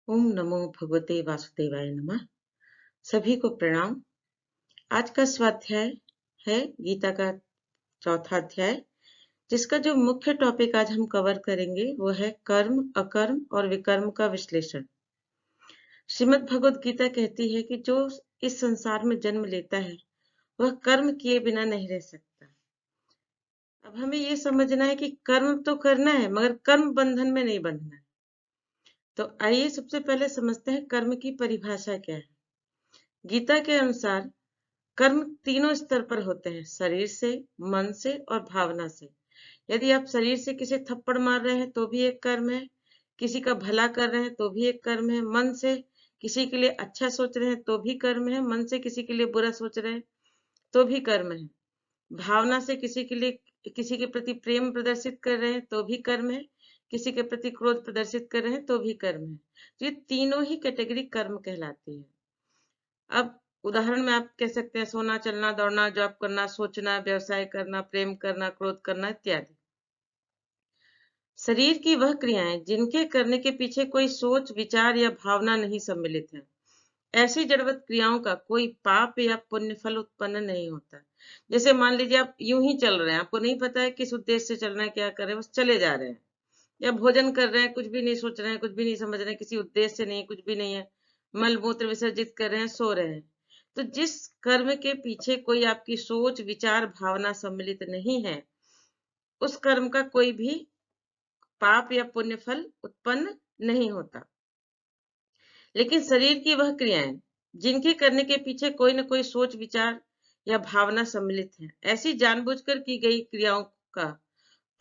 ओम नमो भगवते वासुदेवाय नमः। सभी को प्रणाम। आज का स्वाध्याय है गीता का चौथा अध्याय, जिसका जो मुख्य टॉपिक आज हम कवर करेंगे वो है कर्म, अकर्म और विकर्म का विश्लेषण। श्रीमद् भगवत गीता कहती है कि जो इस संसार में जन्म लेता है वह कर्म किए बिना नहीं रह सकता। अब हमें ये समझना है कि कर्म तो करना है, मगर कर्म बंधन में नहीं बंधना है। तो आइए सबसे पहले समझते हैं कर्म की परिभाषा क्या है। गीता के अनुसार कर्म तीनों स्तर पर होते हैं, शरीर से, मन से और भावना से। यदि आप शरीर से किसी थप्पड़ मार रहे हैं तो भी एक कर्म है, किसी का भला कर रहे हैं तो भी एक कर्म है, मन से किसी के लिए अच्छा सोच रहे हैं तो भी कर्म है, मन से किसी के लिए बुरा सोच रहे हैं तो भी कर्म है, भावना से किसी के लिए किसी के प्रति प्रेम प्रदर्शित कर रहे हैं तो भी कर्म है, किसी के प्रति क्रोध प्रदर्शित कर रहे हैं तो भी कर्म है। तो ये तीनों ही कैटेगरी कर्म कहलाती है। अब उदाहरण में आप कह सकते हैं सोना, चलना, दौड़ना, जॉब करना, सोचना, व्यवसाय करना, प्रेम करना, क्रोध करना इत्यादि। शरीर की वह क्रियाएं जिनके करने के पीछे कोई सोच, विचार या भावना नहीं सम्मिलित है, ऐसी जड़वत क्रियाओं का कोई पाप या पुण्य फल उत्पन्न नहीं होता। जैसे मान लीजिए आप यूं ही चल रहे हैं, आपको नहीं पता है किस उद्देश्य से चल रहे हैं, क्या कर रहे हैं, बस चले जा रहे हैं, या भोजन कर रहे हैं, कुछ भी नहीं सोच रहे हैं, कुछ भी नहीं समझ रहे हैं, किसी उद्देश्य से नहीं, कुछ भी नहीं है, मल मूत्र विसर्जित कर रहे हैं, सो रहे हैं। तो जिस कर्म के पीछे कोई आपकी सोच, विचार, भावना सम्मिलित नहीं है, उस कर्म का कोई भी पाप या पुण्य फल उत्पन्न नहीं होता। लेकिन शरीर की वह क्रियाएं जिनके करने के पीछे कोई न कोई सोच, विचार या भावना सम्मिलित है, ऐसी जानबूझकर की गई क्रियाओं का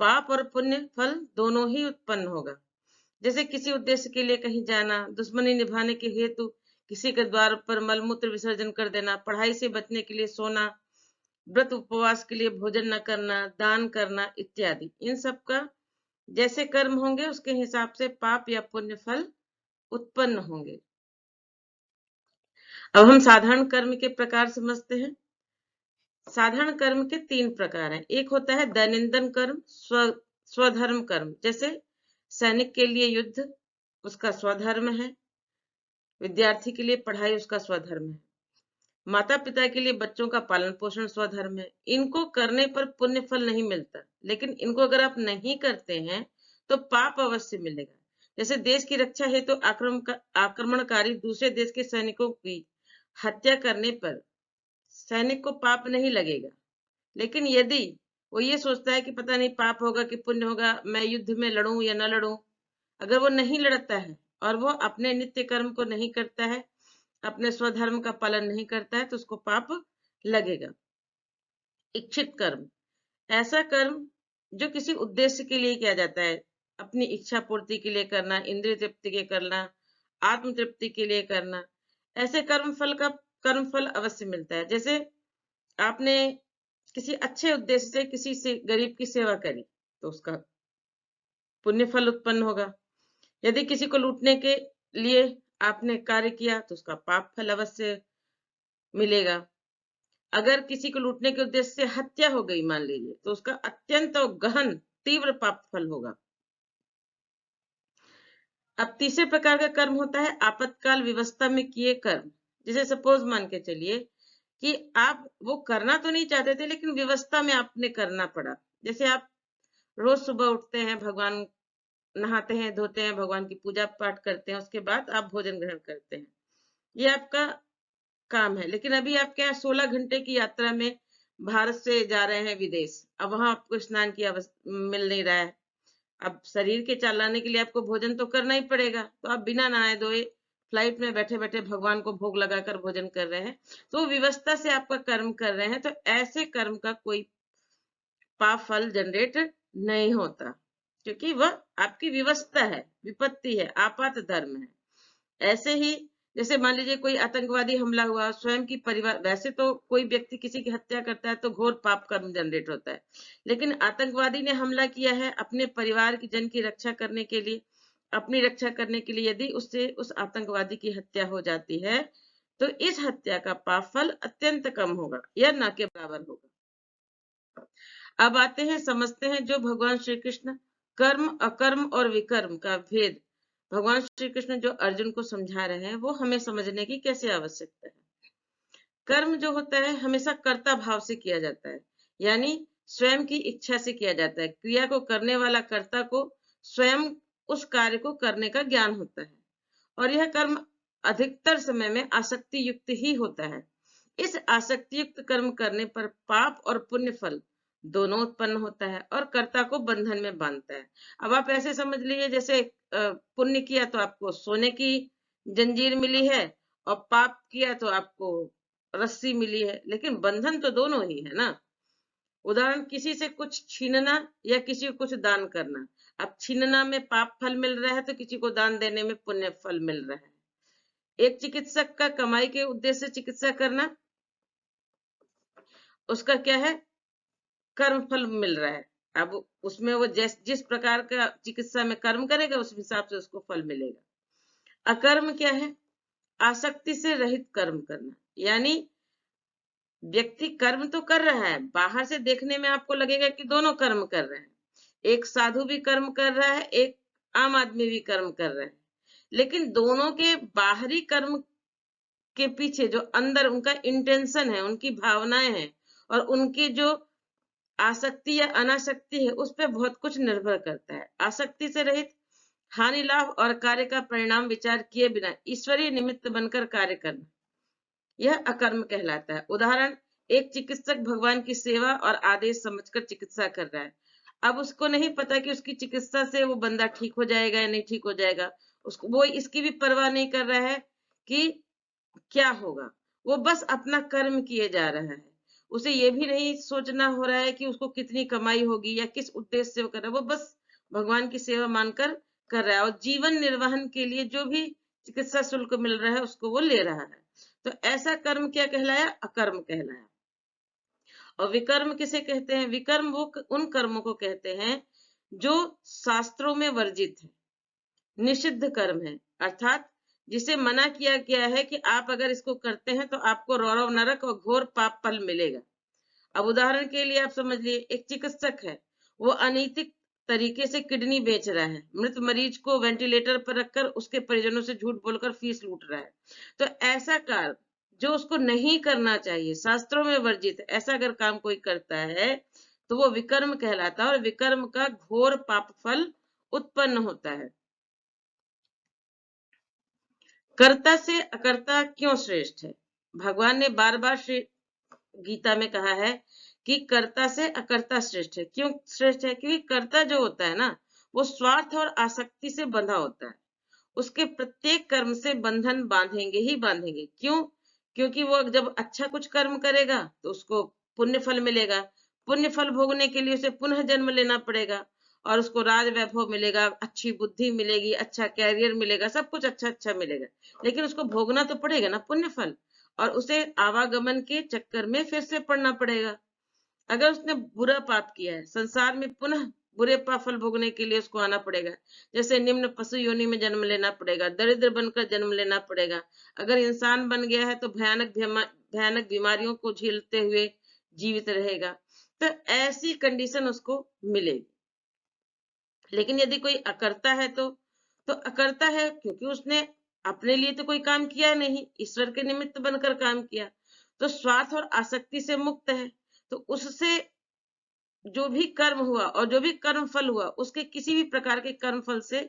पाप और पुण्य फल दोनों ही उत्पन्न होगा। जैसे किसी उद्देश्य के लिए कहीं जाना, दुश्मनी निभाने के हेतु किसी के द्वार पर मलमूत्र विसर्जन कर देना, पढ़ाई से बचने के लिए सोना, व्रत उपवास के लिए भोजन न करना, दान करना इत्यादि। इन सब का जैसे कर्म होंगे उसके हिसाब से पाप या पुण्य फल उत्पन्न होंगे। अब हम साधारण कर्म के प्रकार समझते हैं। साधारण कर्म के तीन प्रकार हैं। एक होता है दैनंदिन कर्म, स्वधर्म कर्म। जैसे सैनिक के लिए युद्ध उसका स्वधर्म है, विद्यार्थी के लिए पढ़ाई उसका स्वधर्म है, माता पिता के लिए बच्चों का पालन पोषण स्वधर्म है। इनको करने पर पुण्य फल नहीं मिलता, लेकिन इनको अगर आप नहीं करते हैं तो पाप अवश्य मिलेगा। जैसे देश की रक्षा हेतु आक्रमणकारी दूसरे देश के सैनिकों की हत्या करने पर सैनिक को पाप नहीं लगेगा, लेकिन यदि वो ये सोचता है कि पता नहीं पाप होगा कि पुण्य होगा, मैं युद्ध में लड़ूं या न लड़ूं, अगर वो नहीं लड़ता है और वो अपने नित्य कर्म को नहीं करता है, अपने स्वधर्म का पालन नहीं करता है, तो उसको पाप लगेगा। इच्छित कर्म, ऐसा कर्म जो किसी उद्देश्य के लिए किया जाता है, अपनी इच्छा पूर्ति के लिए करना, इंद्रिय तृप्ति के करना, आत्म तृप्ति के लिए करना, ऐसे कर्म फल अवश्य मिलता है। जैसे आपने किसी अच्छे उद्देश्य से किसी से गरीब की सेवा करी तो उसका पुण्य फल उत्पन्न होगा। यदि किसी को लूटने के लिए आपने कार्य किया तो उसका पाप फल अवश्य मिलेगा। अगर किसी को लूटने के उद्देश्य से हत्या हो गई मान लीजिए, तो उसका अत्यंत और गहन तीव्र पाप फल होगा। अब तीसरे प्रकार का कर्म होता है आपातकाल व्यवस्था में किए कर्म। जैसे सपोज मान के चलिए कि आप वो करना तो नहीं चाहते थे, लेकिन व्यवस्था में आपने करना पड़ा। जैसे आप रोज सुबह उठते हैं, भगवान नहाते हैं, धोते हैं, भगवान की पूजा पाठ करते हैं, उसके बाद आप भोजन ग्रहण करते हैं, ये आपका काम है। लेकिन अभी आप क्या 16 घंटे की यात्रा में भारत से जा रहे हैं विदेश, अब वहां आपको स्नान की मिल नहीं रहा है। अब शरीर के चलाने के लिए आपको भोजन तो करना ही पड़ेगा, तो आप बिना नहाए धोए फ्लाइट में बैठे बैठे भगवान को भोग लगाकर भोजन कर रहे हैं, तो व्यवस्था से आपका कर्म कर रहे हैं, तो ऐसे कर्म का कोई पाप फल जनरेट नहीं होता, क्योंकि वह आपकी व्यवस्था है, विपत्ति है, आपात धर्म है। ऐसे ही जैसे मान लीजिए कोई आतंकवादी हमला हुआ, स्वयं की परिवार, वैसे तो कोई व्यक्ति किसी की हत्या करता है तो घोर पाप कर्म जनरेट होता है, लेकिन आतंकवादी ने हमला किया है अपने परिवार की जन की रक्षा करने के लिए, अपनी रक्षा करने के लिए, यदि उससे उस आतंकवादी की हत्या हो जाती है तो इस हत्या का पाप फल अत्यंत कम होगा या न के बराबर होगा। अब आते हैं, समझते हैं जो भगवान श्री कृष्ण कर्म, अकर्म और विकर्म का भेद भगवान श्री कृष्ण जो अर्जुन को समझा रहे हैं वो हमें समझने की कैसे आवश्यकता है। कर्म जो होता है हमेशा कर्ता भाव से किया जाता है, यानी स्वयं की इच्छा से किया जाता है। क्रिया को करने वाला कर्ता को स्वयं उस कार्य को करने का ज्ञान होता है और यह कर्म अधिकतर समय में आसक्ति युक्त ही होता है। इस आसक्ति युक्त कर्म करने पर पाप और पुण्य फल दोनों उत्पन्न होता है और कर्ता को बंधन में बांधता है। अब आप ऐसे समझ लीजिए जैसे पुण्य किया तो आपको सोने की जंजीर मिली है और पाप किया तो आपको रस्सी मिली है, लेकिन बंधन तो दोनों ही है ना। उदाहरण, किसी से कुछ छीनना या किसी को कुछ दान करना। अब छीनना में पाप फल मिल रहा है तो किसी को दान देने में पुण्य फल मिल रहा है। एक चिकित्सक का कमाई के उद्देश्य से चिकित्सा करना, उसका क्या है, कर्म फल मिल रहा है। अब उसमें वो जिस प्रकार का चिकित्सा में कर्म करेगा उस हिसाब से उसको फल मिलेगा। अकर्म क्या है, आसक्ति से रहित कर्म करना, यानी व्यक्ति कर्म तो कर रहा है, बाहर से देखने में आपको लगेगा कि दोनों कर्म कर रहे हैं, एक साधु भी कर्म कर रहा है, एक आम आदमी भी कर्म कर रहा है, लेकिन दोनों के बाहरी कर्म के पीछे जो अंदर उनका इंटेंशन है, उनकी भावनाएं हैं और उनकी जो आसक्ति या अनासक्ति है उस पर बहुत कुछ निर्भर करता है। आसक्ति से रहित, हानि लाभ और कार्य का परिणाम विचार किए बिना ईश्वरीय निमित्त बनकर कार्य करना, यह अकर्म कहलाता है। उदाहरण, एक चिकित्सक भगवान की सेवा और आदेश समझकर चिकित्सा कर रहा है। अब उसको नहीं पता कि उसकी चिकित्सा से वो बंदा ठीक हो जाएगा या नहीं ठीक हो जाएगा, उसको वो इसकी भी परवाह नहीं कर रहा है कि क्या होगा, वो बस अपना कर्म किए जा रहा है। उसे ये भी नहीं सोचना हो रहा है कि उसको कितनी कमाई होगी या किस उद्देश्य से वो कर रहा है, वो बस भगवान की सेवा मानकर कर रहा है और जीवन निर्वहन के लिए जो भी चिकित्सा शुल्क मिल रहा है उसको वो ले रहा है। तो ऐसा कर्म क्या कहलाया, अकर्म कहलाया। और विकर्म किसे कहते हैं, विकर्म वो उन कर्मों को कहते हैं जो शास्त्रों में वर्जित है, निषिद्ध कर्म है, अर्थात जिसे मना किया गया है कि आप अगर इसको करते हैं तो आपको रौरव नरक और घोर पाप फल मिलेगा। अब उदाहरण के लिए आप समझ लिए, एक चिकित्सक है, वो अनैतिक तरीके से किडनी बेच रहा है, मृत मरीज को वेंटिलेटर पर रखकर उसके परिजनों से झूठ बोलकर फीस लूट रहा है। तो ऐसा कार्य जो उसको नहीं करना चाहिए, शास्त्रों में वर्जित है, ऐसा अगर काम कोई करता है तो वो विकर्म कहलाता है और विकर्म का घोर पाप फल उत्पन्न होता है। कर्ता से अकर्ता क्यों श्रेष्ठ है, भगवान ने बार बार श्री गीता में कहा है कि कर्ता से अकर्ता श्रेष्ठ है। क्यों श्रेष्ठ है, क्योंकि कर्ता जो होता है ना वो स्वार्थ और आसक्ति से बंधा होता है, उसके प्रत्येक कर्म से बंधन बांधेंगे ही बांधेंगे। क्यों, क्योंकि वो जब अच्छा कुछ कर्म करेगा तो उसको पुण्य फल मिलेगा, पुण्य फल भोगने के लिए उसे पुनः जन्म लेना पड़ेगा और उसको राज वैभव मिलेगा, अच्छी बुद्धि मिलेगी, अच्छा कैरियर मिलेगा, सब कुछ अच्छा अच्छा मिलेगा, लेकिन उसको भोगना तो पड़ेगा ना पुण्य फल, और उसे आवागमन के चक्कर में फिर से पड़ना पड़ेगा। अगर उसने बुरा पाप किया है, संसार में पुनः बुरे पाप फल भोगने के लिए उसको आना पड़ेगा, जैसे निम्न पशु योनि में जन्म लेना पड़ेगा, दरिद्र बनकर जन्म लेना पड़ेगा। अगर इंसान बन गया है तो भयानक बीमारियों को झेलते हुए जीवित रहेगा, तो ऐसी कंडीशन उसको मिलेगी। लेकिन यदि कोई अकर्ता है तो अकर्ता है क्योंकि उसने अपने लिए तो कोई काम किया नहीं, ईश्वर के निमित्त बनकर काम किया, तो स्वार्थ और आसक्ति से मुक्त है, तो उससे जो भी कर्म हुआ और जो भी कर्म फल हुआ उसके किसी भी प्रकार के कर्म फल से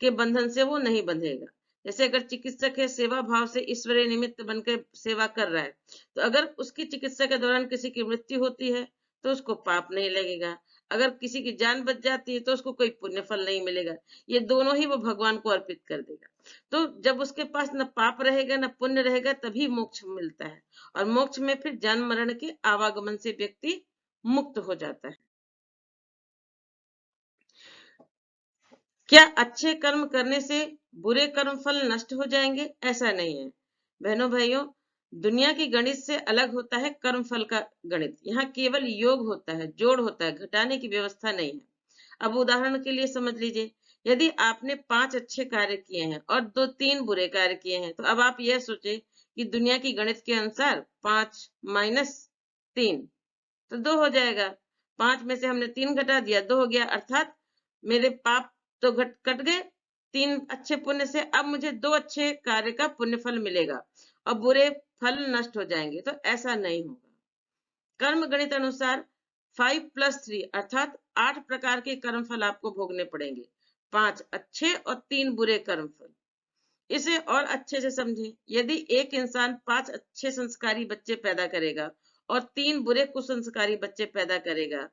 के बंधन से वो नहीं बंधेगा। जैसे अगर चिकित्सक है, सेवा भाव से ईश्वरीय निमित्त बनकर सेवा कर रहा है, तो अगर उसकी चिकित्सा के दौरान किसी की मृत्यु होती है तो उसको पाप नहीं लगेगा, अगर किसी की जान बच जाती है तो उसको कोई पुण्य फल नहीं मिलेगा, ये दोनों ही वो भगवान को अर्पित कर देगा। तो जब उसके पास न पाप रहेगा न पुण्य रहेगा तभी मोक्ष मिलता है, और मोक्ष में फिर जन्म मरण के आवागमन से व्यक्ति मुक्त हो जाता है। क्या अच्छे कर्म करने से बुरे कर्म फल नष्ट हो जाएंगे, ऐसा नहीं है बहनों भाइयों। दुनिया की गणित से अलग होता है कर्म फल का गणित, यहाँ केवल योग होता है, जोड़ होता है, घटाने की व्यवस्था नहीं है। अब उदाहरण के लिए समझ लीजिए, यदि आपने 5 अच्छे कार्य किए हैं और 2-3 बुरे कार्य किए हैं, तो अब आप यह सोचे कि दुनिया की गणित के अनुसार 5 माइनस 3 तो 2 हो जाएगा। 5 में से हमने 3 घटा दिया, 2 हो गया, अर्थात मेरे पाप तो कट गए 3 अच्छे पुण्य से अब मुझे 2 अच्छे कार्य का पुण्य फल मिलेगा और बुरे फल नष्ट हो जाएंगे, तो ऐसा नहीं होगा। कर्म गणित अनुसार 5 + 3 अर्थात 8 प्रकार के कर्म फल आपको भोगने पड़ेंगे, 5 अच्छे और 3 बुरे कर्म फल। इसे और अच्छे से समझें, यदि एक इंसान 5 अच्छे संस्कारी बच्चे पैदा करेगा और 3 बुरे कुसंस्कारी बच्चे पैदा करेगा,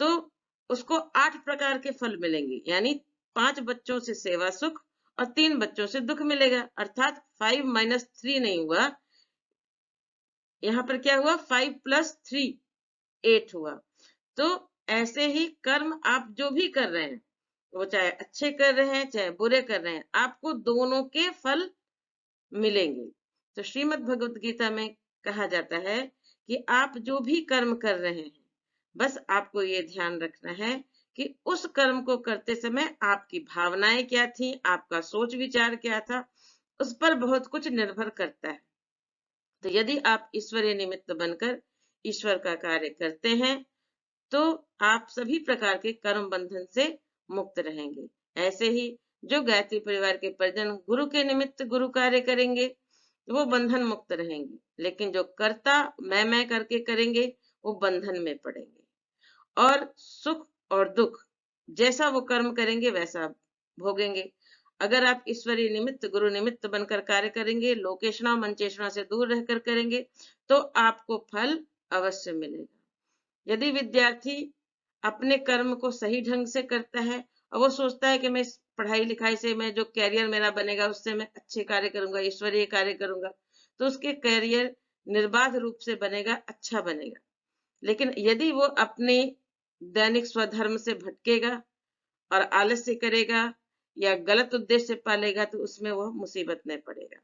तो उसको 8 प्रकार के फल मिलेंगे, यानी 5 बच्चों से सेवा सुख और 3 बच्चों से दुख मिलेगा, अर्थात 5 - 3 नहीं हुआ, यहाँ पर क्या हुआ, 5 + 3 8 हुआ। तो ऐसे ही कर्म आप जो भी कर रहे हैं, वो चाहे अच्छे कर रहे हैं चाहे बुरे कर रहे हैं, आपको दोनों के फल मिलेंगे। तो श्रीमद् भगवत गीता में कहा जाता है कि आप जो भी कर्म कर रहे हैं, बस आपको ये ध्यान रखना है कि उस कर्म को करते समय आपकी भावनाएं क्या थी, आपका सोच विचार क्या था, उस पर बहुत कुछ निर्भर करता है। तो यदि आप ईश्वरीय निमित्त बनकर ईश्वर का कार्य करते हैं, तो आप सभी प्रकार के कर्म बंधन से मुक्त रहेंगे। ऐसे ही जो गायत्री परिवार के परिजन गुरु के निमित्त गुरु कार्य करेंगे, वो बंधन मुक्त रहेंगे, लेकिन जो कर्ता मैं करके करेंगे, वो बंधन में पड़ेंगे। और सुख और दुख जैसा वो कर्म करेंगे वैसा भोगेंगे। अगर आप ईश्वरीय निमित्त गुरु निमित्त बनकर कार्य करेंगे, लोकेशना मंचेषणा से दूर रहकर करेंगे, तो आपको फल अवश्य मिलेगा। यदि विद्यार्थी अपने कर्म को सही ढंग से करता है और वो सोचता है कि मैं इस पढ़ाई लिखाई से मैं जो कैरियर मेरा बनेगा उससे मैं अच्छे कार्य करूंगा, ईश्वरीय कार्य करूंगा, तो उसके कैरियर निर्बाध रूप से बनेगा, अच्छा बनेगा। लेकिन यदि वो अपने दैनिक स्वधर्म से भटकेगा और आलस्य करेगा या गलत उद्देश्य पालेगा, तो उसमें वह मुसीबत में पड़ेगा।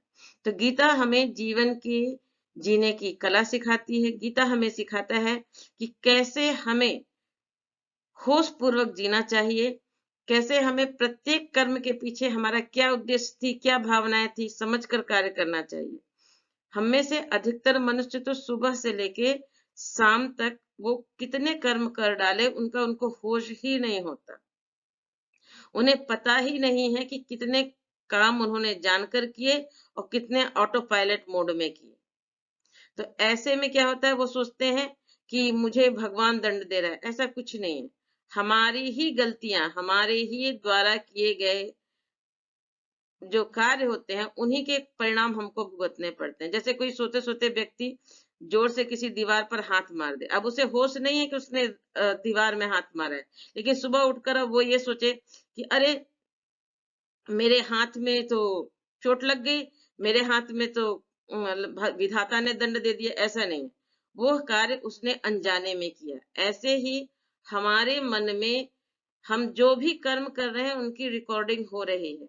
तो गीता हमें जीवन की जीने की कला सिखाती है। गीता हमें सिखाता है कि कैसे हमें होश पूर्वक जीना चाहिए, कैसे हमें प्रत्येक कर्म के पीछे हमारा क्या उद्देश्य थी, क्या भावनाएं थी, समझकर कार्य करना चाहिए। हम में से अधिकतर मनुष्य तो सुबह से लेके शाम तक वो कितने कर्म कर डाले, उनका उनको होश ही नहीं होता। उन्हें पता ही नहीं है कि कितने काम उन्होंने जानकर किए और कितने ऑटो पायलट मोड में किए। तो ऐसे में क्या होता है, वो सोचते हैं कि मुझे भगवान दंड दे रहा है। ऐसा कुछ नहीं है, हमारी ही गलतियां, हमारे ही द्वारा किए गए जो कार्य होते हैं, उन्हीं के परिणाम हमको भुगतने पड़ते हैं। जैसे कोई सोते सोते व्यक्ति जोर से किसी दीवार पर हाथ मार दे, अब उसे होश नहीं है कि उसने दीवार में हाथ मारा है, लेकिन सुबह उठकर अब वो ये सोचे कि अरे मेरे हाथ में तो चोट लग गई, मेरे हाथ में तो विधाता ने दंड दे दिया। ऐसा नहीं, वो कार्य उसने अनजाने में किया। ऐसे ही हमारे मन में हम जो भी कर्म कर रहे हैं उनकी रिकॉर्डिंग हो रही है,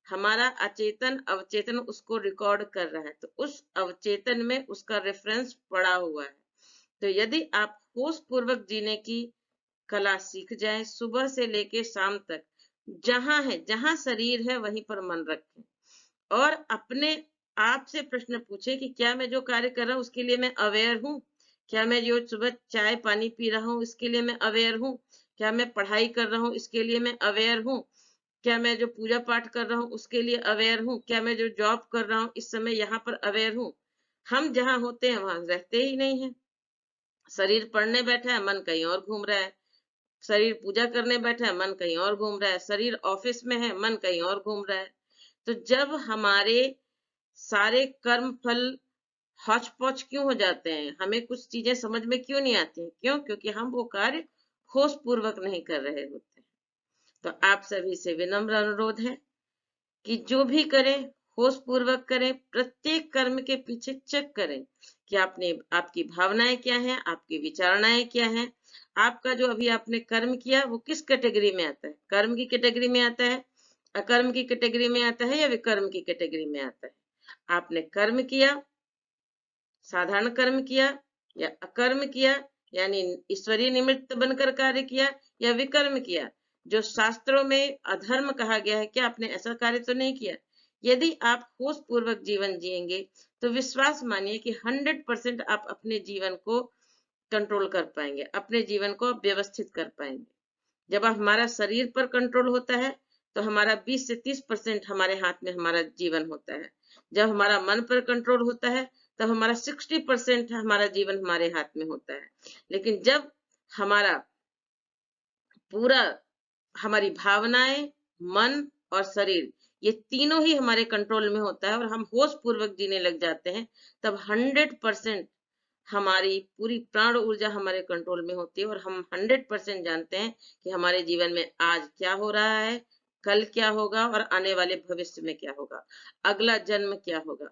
हमारा अचेतन अवचेतन उसको रिकॉर्ड कर रहा है, तो उस अवचेतन में उसका रेफरेंस पड़ा हुआ है। तो यदि आप होश पूर्वक जीने की कला सीख जाएं, सुबह से लेके शाम तक जहां है, जहां शरीर है वहीं पर मन रखें और अपने आप से प्रश्न पूछे कि क्या मैं जो कार्य कर रहा हूं उसके लिए मैं अवेयर हूँ, क्या मैं जो सुबह चाय पानी पी रहा हूँ इसके लिए मैं अवेयर हूँ, क्या मैं पढ़ाई कर रहा हूँ इसके लिए मैं अवेयर हूँ, क्या मैं जो पूजा पाठ कर रहा हूँ उसके लिए अवेयर हूँ, क्या मैं जो जॉब कर रहा हूँ इस समय यहाँ पर अवेयर हूँ। हम जहाँ होते हैं वहां रहते ही नहीं है, शरीर पढ़ने बैठा है, मन कहीं और घूम रहा है, शरीर पूजा करने बैठा है, मन कहीं और घूम रहा है, शरीर ऑफिस में है, मन कहीं और घूम रहा है। तो जब हमारे सारे कर्म फल हौच पौच क्यों हो जाते हैं, हमें कुछ चीजें समझ में क्यों नहीं आती हैं, क्यों, क्योंकि हम वो कार्य होश पूर्वक नहीं कर रहे होते। तो आप सभी से विनम्र अनुरोध है कि जो भी करें होश पूर्वक करें, प्रत्येक कर्म के पीछे चेक करें कि आपने आपकी भावनाएं क्या हैं, आपकी विचारणाएं क्या हैं, आपका जो अभी आपने कर्म किया वो किस कैटेगरी में आता है, कर्म की कैटेगरी में आता है, अकर्म की कैटेगरी में आता है या विकर्म की कैटेगरी में आता है। आपने कर्म किया, साधारण कर्म किया या अकर्म किया, यानी ईश्वरीय निमित्त बनकर कार्य किया या विकर्म किया, जो शास्त्रों में अधर्म कहा गया है, क्या आपने ऐसा कार्य तो नहीं किया। यदि आप होश पूर्वक जीवन जिएंगे तो विश्वास मानिए कि 100% आप अपने जीवन को कंट्रोल कर पाएंगे, अपने जीवन को व्यवस्थित कर पाएंगे। जब हमारा शरीर पर कंट्रोल होता है तो हमारा 20 से 30% हमारे हाथ में हमारा जीवन होता है। जब हमारा मन पर कंट्रोल होता है तब हमारा 60% हमारा जीवन हमारे हाथ में होता है। लेकिन जब हमारा पूरा हमारी भावनाएं, मन और शरीर ये तीनों ही हमारे कंट्रोल में होता है और हम होश पूर्वक जीने लग जाते हैं, तब 100% हमारी पूरी प्राण ऊर्जा हमारे कंट्रोल में होती है और हम 100% जानते हैं कि हमारे जीवन में आज क्या हो रहा है, कल क्या होगा और आने वाले भविष्य में क्या होगा, अगला जन्म क्या होगा।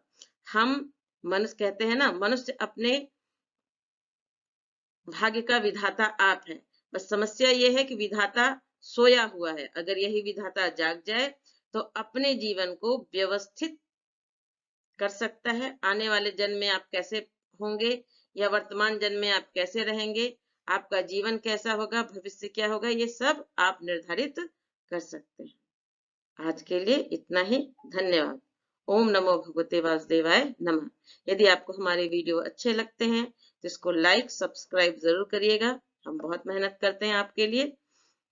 हम मनुष्य कहते हैं ना, मनुष्य अपने भाग्य का विधाता आप है। बस समस्या ये है कि विधाता सोया हुआ है। अगर यही विधाता जाग जाए तो अपने जीवन को व्यवस्थित कर सकता है। आने वाले जन्म में आप कैसे होंगे या वर्तमान जन्म में आप कैसे रहेंगे, आपका जीवन कैसा होगा, भविष्य क्या होगा, ये सब आप निर्धारित कर सकते हैं। आज के लिए इतना ही। धन्यवाद। ओम नमो भगवते वासुदेवाय नमः। यदि आपको हमारे वीडियो अच्छे लगते हैं तो इसको लाइक सब्सक्राइब जरूर करिएगा। हम बहुत मेहनत करते हैं आपके लिए,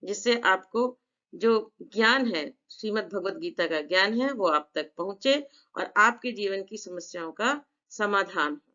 जिससे आपको जो ज्ञान है, श्रीमद् भगवत गीता का ज्ञान है, वो आप तक पहुंचे और आपके जीवन की समस्याओं का समाधान हो।